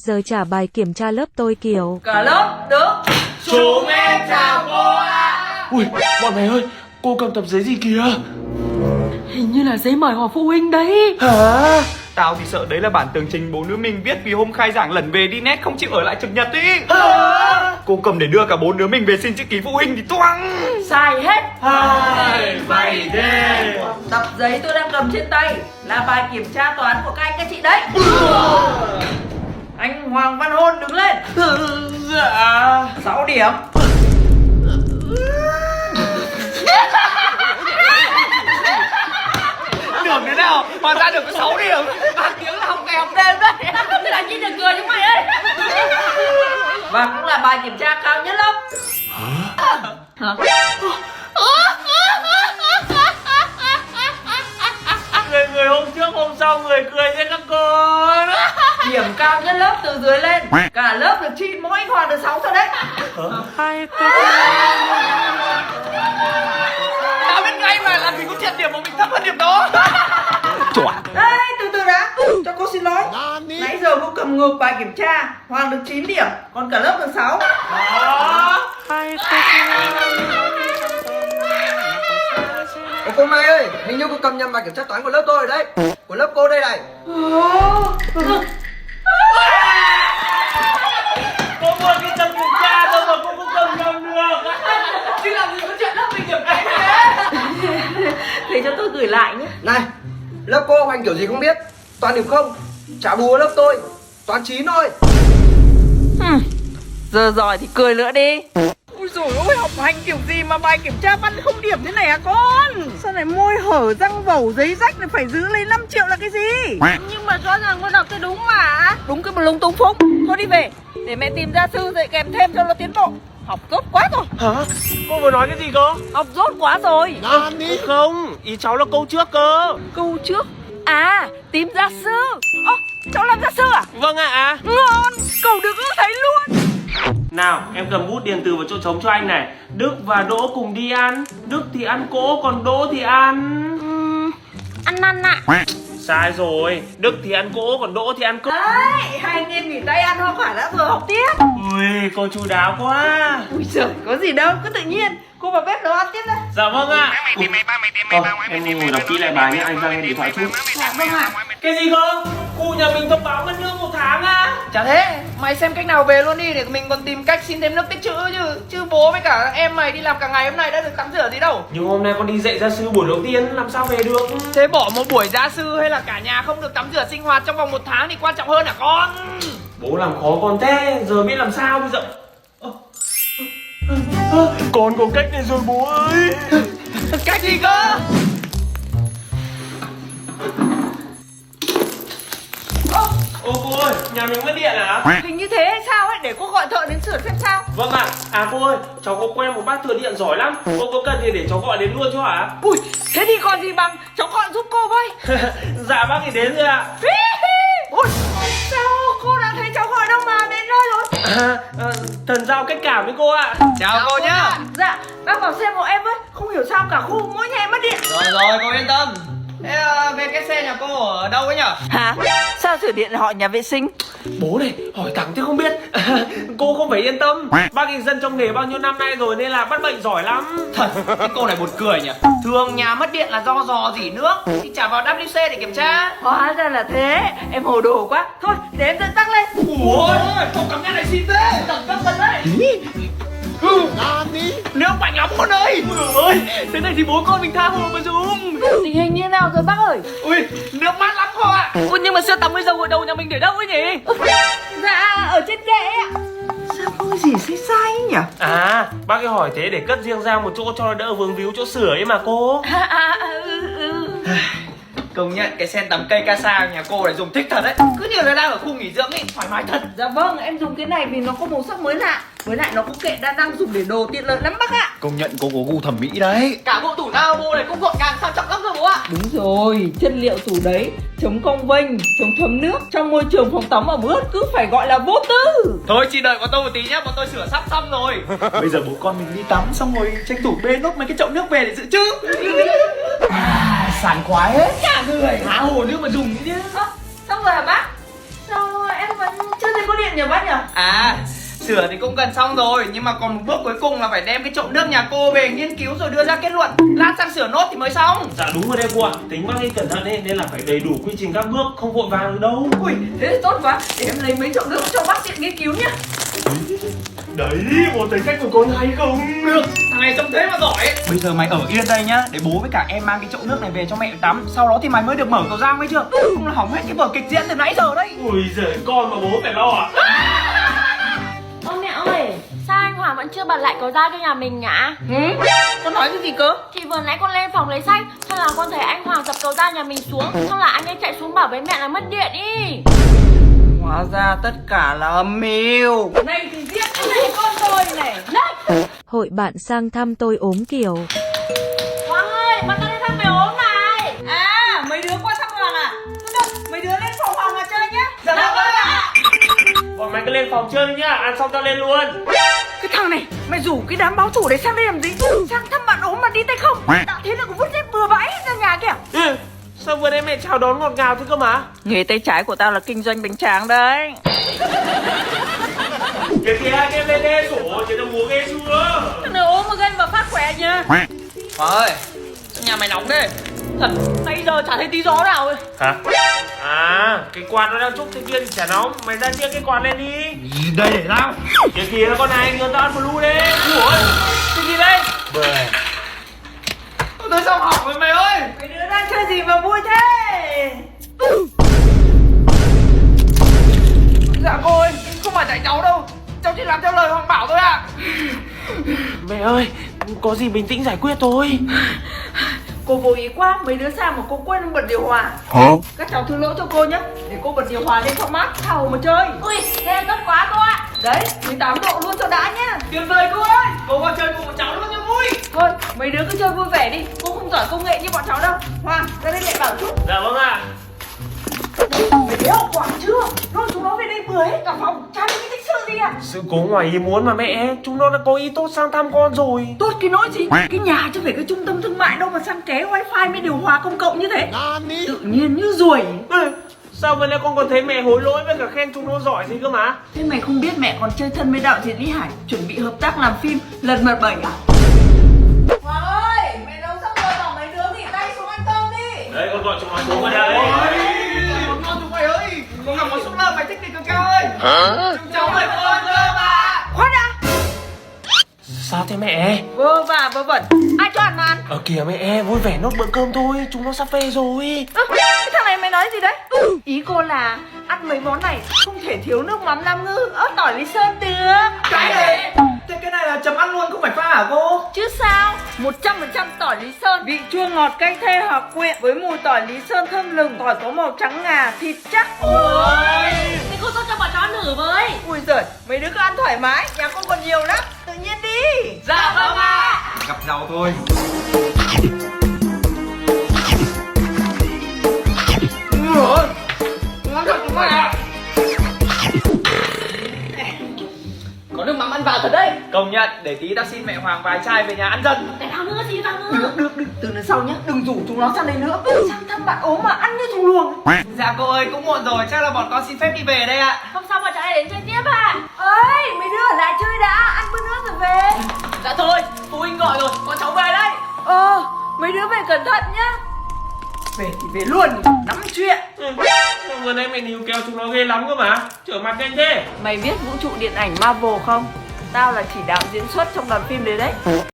giờ trả bài kiểm tra lớp tôi kiểu Cả lớp được. Chúng em chào cô ạ. Ui, bọn mày ơi, cô cầm tập giấy gì kìa? Hình như là giấy mời họp phụ huynh đấy. Hả? Tao thì sợ đấy là bản tường trình bố đứa mình viết vì hôm khai giảng lẩn về đi nét không chịu ở lại trực nhật ý. Cô cầm để đưa cả bốn đứa mình về xin chữ ký phụ huynh thì toang. Sai hết. Hai, mày đê. Tập giấy tôi đang cầm trên tay là bài kiểm tra toán của các anh các chị đấy. Anh Hoàng Văn Hôn đứng lên. Dạ. 6 điểm. Được thế nào mà ra được có 6 điểm. 3 tiếng là học ngày học đêm đấy. Thế là chỉ được cười chúng mày ấy. Và cũng là bài kiểm tra cao nhất lớp. Hả? Người hôm trước hôm sau người cười với các con. Điểm cao nhất lớp từ dưới lên. Cả lớp được 9, mỗi anh Hoàng được 6 thôi đấy. Tao biết ngay mà làm gì có chuyện điểm mà mình thấp hơn điểm đó. Chuẩn. Đây, từ từ đã. Cho cô xin lỗi. Nãy giờ cô cầm ngược bài kiểm tra. Hoàng được 9 điểm, còn cả lớp được 6. Ủa cô Mai ơi, hình như cô cầm nhầm bài kiểm tra toán của lớp tôi rồi đấy. Của lớp cô đây này. Cô vừa đi tập kiểm tra thôi mà cô cũng cầm nhầm được. Chứ làm gì có chuyện lớp mình điểm cái thế. Thế cho tôi gửi lại nhé. Này, lớp cô anh kiểu gì không biết. Toàn điểm không, trả bù lớp tôi toán 9 thôi. Giờ giỏi thì cười nữa đi. Ôi dồi ôi, học hành kiểu gì mà bài kiểm tra văn không điểm thế này à con? Sao lại môi hở răng vẩu giấy rách lại phải giữ lấy 5 triệu là cái gì? Nhưng mà rõ ràng con đọc cái đúng mà. Đúng cái mà lung tung phúc. Thôi đi về, để mẹ tìm gia sư dạy kèm thêm cho nó tiến bộ. Học dốt quá rồi. Hả? Cô vừa nói cái gì cơ? Học dốt quá rồi. Không, ý cháu là câu trước cơ. Câu trước. À, tìm gia sư. Ơ, cháu làm gia sư à? Vâng ạ. Ngon, cậu được ưa thấy luôn. Nào, em cầm bút điền từ vào chỗ trống cho anh này. Đức và Đỗ cùng đi ăn. Đức thì ăn cỗ, còn Đỗ thì ăn... Ăn năn ạ. Sai rồi, Đức thì ăn cỗ, còn Đỗ thì ăn cỗ. Đấy, hai anh em nghỉ tay ăn hoa quả đã rồi học tiếp. Ui, cô chu đáo quá. Ui giời, có gì đâu, cứ tự nhiên. Cô vào bếp nấu ăn tiếp đây. Dạ vâng ạ. Em ngồi đọc kỹ lại bài nhé, anh ra nghe điện thoại chút. Dạ vâng ạ. Cái gì cơ? Cụ nhà mình thông báo mất nước 1 tháng á. Chả thế, mày xem cách nào về luôn đi để mình còn tìm cách xin thêm nước tích trữ chứ. Chứ bố với cả em mày đi làm cả ngày hôm nay đã được tắm rửa gì đâu. Nhưng hôm nay con đi dạy gia sư buổi đầu tiên, làm sao về được? Thế bỏ một buổi gia sư hay là cả nhà không được tắm rửa sinh hoạt trong vòng 1 tháng thì quan trọng hơn hả con? Bố làm khó con thế, giờ biết làm sao bây giờ. Con có cách này rồi bố ơi. Cách gì cơ? Ô cô ơi, nhà mình mất điện à? Hình như thế hay sao ấy, để cô gọi thợ đến sửa xem sao. Vâng ạ. À cô ơi, cháu có quen một bác thợ điện giỏi lắm. Cô có cần gì để cháu gọi đến luôn cho hả? Ui, thế thì còn gì bằng, cháu gọi giúp cô với. Dạ bác ấy đến rồi ạ. Ui, sao cô đã thấy cháu gọi đâu mà đến nơi rồi. Thần giao cách cảm với cô ạ. Chào cô nhá. Dạ, bác vào xem hộ em với. Không hiểu sao cả khu mỗi nhà em mất điện. Rồi cô yên tâm. Thế về cái xe nhà cô ở đâu ấy nhở? Hả? Sao sửa điện hỏi nhà vệ sinh? Bố này, hỏi thẳng thế không biết. Cô không phải yên tâm. Bác ấy dân trong nghề bao nhiêu năm nay rồi nên là bắt bệnh giỏi lắm. Thật, cái cô này buồn cười nhỉ. Thường nhà mất điện là do dò dỉ nước thì chả vào WC để kiểm tra. Hóa ra là thế, em hồ đồ quá. Thôi, để em dẫn tắc lên. Ủa, không cảm nhận này xin thế. Tầng tắc lên đấy. Nước mạnh lắm con ơi. Ôi ơi, thế này thì bố con mình tha hồ mà dùng. Tình hình như nào rồi bác ơi? Ui, nước mát lắm cô ạ. Ôi nhưng mà sữa tắm bây giờ gội đầu nhà mình để đâu ấy nhỉ? Dạ, ở trên kệ ạ. Sao có cái gì sai sai ấy nhỉ? À, bác ấy hỏi thế để cất riêng ra một chỗ cho nó đỡ vướng víu chỗ sửa ấy mà cô. Công nhận cái sen tắm cây casa nhà cô này dùng thích thật đấy. Cứ như là đang ở khu nghỉ dưỡng ấy, thoải mái thật. Dạ vâng, em dùng cái này vì nó có màu sắc mới lạ. Với lại nó có kệ đa năng dùng để đồ tiện lợi lắm bác ạ. Công nhận cô có gu thẩm mỹ đấy. Cả bộ tủ lavabo này cũng gọn gàng sang trọng lắm rồi bố ạ. Đúng rồi, chất liệu tủ đấy chống cong vênh, chống thấm nước. Trong môi trường phòng tắm ở ướt cứ phải gọi là vô tư. Thôi chị đợi bọn tôi một tí nhá, bọn tôi sửa sắp xong rồi. Bây giờ bố con mình đi tắm xong rồi tranh thủ bê nốt mấy cái chậu nước về để dự trữ. Sảng khoái hết cả người. Há hồ nước mà dùng chứ. Xong rồi hả bác? Sao em vẫn chưa thấy có điện? nhỉ bác nhỉ? À, sửa thì cũng gần xong rồi, nhưng mà còn một bước cuối cùng là phải đem cái chậu nước nhà cô về nghiên cứu rồi đưa ra kết luận. Lát sang sửa nốt thì mới xong. Dạ đúng rồi đấy cô ạ. Tính bác ấy cẩn thận ấy, nên là phải đầy đủ quy trình các bước, không vội vàng được đâu. Ui, thế thì tốt quá. Để em lấy mấy chậu nước cho bác sĩ nghiên cứu nhá. Đấy, cô thấy cách của con hay không? Được, thằng này trông thế mà giỏi. Bây giờ mày ở yên đây nhá, để bố với cả em mang cái chậu nước này về cho mẹ tắm. Sau đó thì mày mới được mở cầu giang, thấy chưa? Không là hỏng hết cái vở kịch diễn từ nãy giờ đấy. Ui giời, con mà bố phải lo à? Ôi mẹ ơi, sao anh Hoàng vẫn chưa bật lại cầu dao cho nhà mình nhỉ? Con nói cái gì cơ? Thì vừa nãy con lên phòng lấy sách, xong là con thấy anh Hoàng dập cầu dao nhà mình xuống, xong là anh ấy chạy xuống bảo với mẹ là mất điện ý. Hóa ra tất cả là âm mưu. Này thì giết cái này con tôi này. Đấy, Hội bạn sang thăm tôi ốm kiểu. Hoàng ơi, bọn con đi thăm mèo ốm này. À, mấy đứa qua thăm Hoàng à? Thôi được, mấy đứa lên phòng Hoàng mà chơi nhá. Dạ vâng ạ. Bọn mày cứ lên phòng chơi đi nhá, ăn xong tao lên luôn. Cái thằng này, mày rủ cái đám báo chủ đấy sang đây làm gì? Sang thăm bạn ốm mà đi tay không? Đã thế là cũng vứt dép bừa bãi ra nhà kìa. Ừ, sao vừa nãy mẹ chào đón ngọt ngào thế cơ mà? Nghề tay trái của tao là kinh doanh bánh tráng đấy. Kìa kìa, anh em lên đây, sổ, chị tao múa ghê chưa? Thằng này ốm mà gây mà phát khỏe nha. Hoàng ơi, sao nhà mày nóng thế? Thật, bây giờ chả thấy tí gió nào ấy. Hả? À, cái quạt nó đang trúc thế kia thì chả nóng. Mày ra chia cái quạt lên đi. Đây để tao. Kìa kìa, con này, người ta ăn blue đấy. Ủa, cái gì đây? Bè. Tôi xong hỏng rồi mày ơi. Mấy đứa đang chơi gì mà vui thế? Dạ cô ơi, không phải tại cháu đâu. Cháu chỉ làm theo lời Hoàng bảo thôi ạ. Mẹ ơi, có gì bình tĩnh giải quyết thôi. Cô vô ý quá, mấy đứa sang mà cô quên bật điều hòa. Các cháu thứ lỗi cho cô nhé. Để cô bật điều hòa lên cho mát, thầu mà chơi. Ui, thế là tốt quá cô ạ. Đấy, 18 độ luôn cho đã nhá. Tuyệt vời cô ơi. Cô vào chơi cùng bọn cháu luôn cho vui. Thôi, mấy đứa cứ chơi vui vẻ đi. Cô không giỏi công nghệ như bọn cháu đâu. Hoàng, ra đây mẹ bảo chút. Dạ vâng ạ. Mày thấy hậu quả chưa? Lôi chúng nó về đây bừa hết cả phòng. Chả biết cái tích sự gì à? Sự cố ngoài ý muốn mà mẹ. Chúng nó đã có ý tốt sang thăm con rồi. Tốt cái nỗi gì? Cái nhà chứ phải cái trung tâm thương mại đâu mà sang ké wifi mới điều hòa công cộng như thế. Tự nhiên như ruồi. Ừ, sao vừa nãy con còn thấy mẹ hối lỗi với cả khen chúng nó giỏi gì cơ mà? Thế mày không biết mẹ còn chơi thân với đạo diễn Lý Hải, chuẩn bị hợp tác làm phim Lần Mật 7 à? Hoàng ơi, mẹ nấu xong rồi bảo mấy đứa nghỉ tay xuống ăn cơm đi. Đấy, con gọi chúng nó xuống vào đây. Con ngon chúng mày ơi. Con gặp món súp lơ mày thích thì cực cao ơi. Cháu mời cô ăn cơm à. Khoan đã. Sao thế mẹ? Vơ vả vớ vẩn. Ai cho ăn mà ăn? Ở kìa mẹ, vui vẻ nốt bữa cơm thôi. Chúng nó sắp về rồi. Cái thằng này mày nói gì đấy? Ý cô là ăn mấy món này không thể thiếu nước mắm Nam Ngư, ớt tỏi Lý Sơn được. Cái này. Thế cái này là chấm ăn luôn không phải pha hả cô? Chứ sao? 100% tỏi Lý Sơn, vị chua ngọt cay thê hợp quyện với mùi tỏi Lý Sơn thơm lừng, tỏi có màu trắng ngà, thịt chắc. Ôi, Thế cô tốt cho bọn cháu ăn thử với. ui giời, mấy đứa cứ ăn thoải mái, nhà con còn nhiều lắm, tự nhiên đi. Dạ vâng ạ. Gặp nhau thôi. Ủa? Ngon thật chúng mày à? Có nước mắm ăn vào thật đấy. Công nhận, để tí tao xin mẹ Hoàng vài chai về nhà ăn dần. Để thằng nữa gì thằng nữa. Được, từ lần sau nhá, đừng rủ chúng nó sang đây nữa. Sang thăm bạn ốm mà ăn như thùng luồng. Dạ cô ơi, cũng muộn rồi, chắc là bọn con xin phép đi về đây ạ. Hôm sau bọn cháu lại đến chơi tiếp à. Ơi, mấy đứa ở lại chơi đã, ăn bữa nữa rồi về. Dạ thôi, phụ huynh gọi rồi, bọn cháu về đây. Mấy đứa về cẩn thận nhá. Về thì về luôn, nắm chuyện. Ừ, vừa nãy mẹ níu kéo chúng nó ghê lắm cơ mà. Trở mặt nhanh thế. Mày biết vũ trụ điện ảnh Marvel không? Tao là chỉ đạo diễn xuất trong đoàn phim đấy đấy.